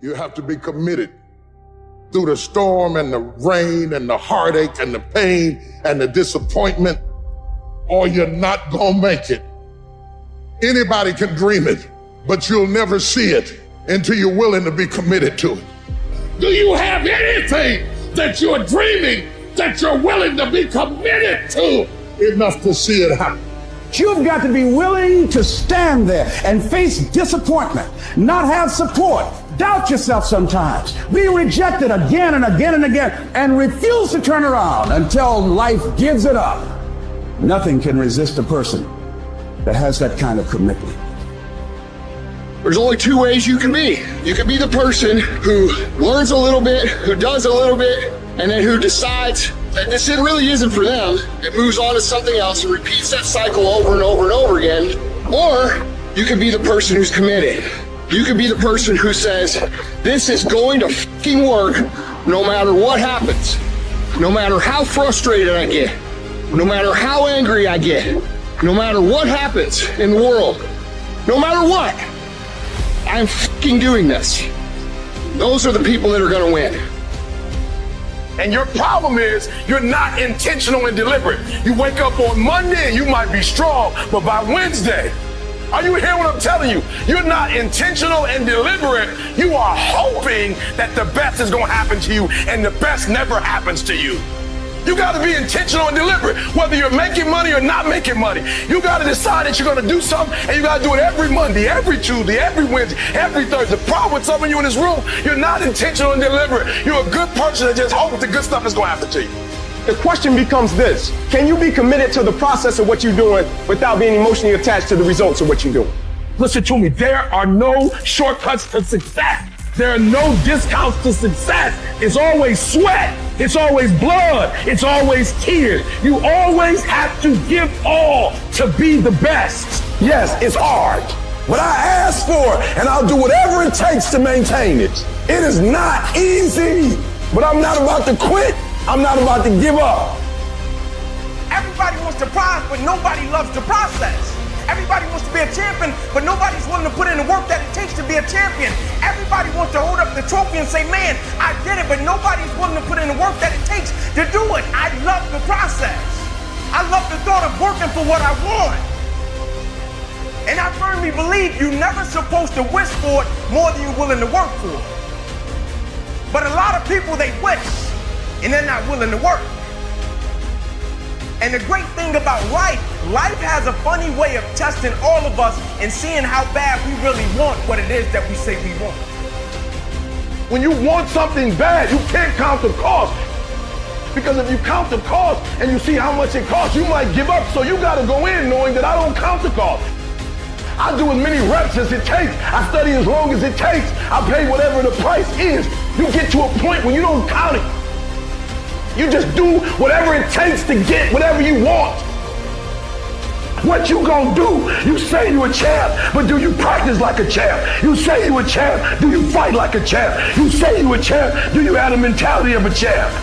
You have to be committed through the storm and the rain and the heartache and the pain and the disappointment, or you're not gonna make it. Anybody can dream it, but you'll never see it until you're willing to be committed to it. Do you have anything that you're dreaming that you're willing to be committed to enough to see it happen? You've got to be willing to stand there and face disappointment, not have support, doubt yourself sometimes, be rejected again and again and again, and refuse to turn around until life gives it up. Nothing can resist a person that has that kind of commitment. There's only two ways you can be. You can be the person who learns a little bit, who does a little bit, and then who decides that this really isn't for them, and moves on to something else and repeats that cycle over and over and over again. Or you can be the person who's committed. You can be the person who says, this is going to fucking work no matter what happens, no matter how frustrated I get, no matter how angry I get, no matter what happens in the world, no matter what, I'm fucking doing this. Those are the people that are gonna win. And your problem is you're not intentional and deliberate. You wake up on Monday and you might be strong, but by Wednesday, are you hearing what I'm telling you? You're not intentional and deliberate. You are hoping that the best is gonna happen to you, and the best never happens to you. You gotta be intentional and deliberate, whether you're making money or not making money. You gotta decide that you're gonna do something, and you gotta do it every Monday, every Tuesday, every Wednesday, every Thursday. The problem with some of you in this room, you're not intentional and deliberate. You're a good person that just hopes the good stuff is gonna happen to you. The question becomes this: can you be committed to the process of what you're doing without being emotionally attached to the results of what you're doing? Listen to me, there are no shortcuts to success. There are no discounts to success. It's always sweat. It's always blood. It's always tears. You always have to give all to be the best. Yes, it's hard, but I ask for it, and I'll do whatever it takes to maintain it. It is not easy, but I'm not about to quit. I'm not about to give up. Everybody wants to prize, but nobody loves the process. Everybody wants to be a champion, but nobody's willing to put in the work that it takes to be a champion. Everybody wants to hold up the trophy and say, man, I did it, but nobody's willing to put in the work that it takes to do it. I love the process. I love the thought of working for what I want. And I firmly believe you're never supposed to wish for it more than you're willing to work for it. But a lot of people, they wish, and they're not willing to work. And the great thing about life has a funny way of testing all of us and seeing how bad we really want what it is that we say we want. When you want something bad, you can't count the cost. Because if you count the cost and you see how much it costs, you might give up. So you gotta go in knowing that I don't count the cost. I do as many reps as it takes. I study as long as it takes. I pay whatever the price is. You get to a point when you don't count it. You just do whatever it takes to get whatever you want. What you gonna do? You say you a champ, but do you practice like a champ? You say you a champ, do you fight like a champ? You say you a champ, do you have the mentality of a champ?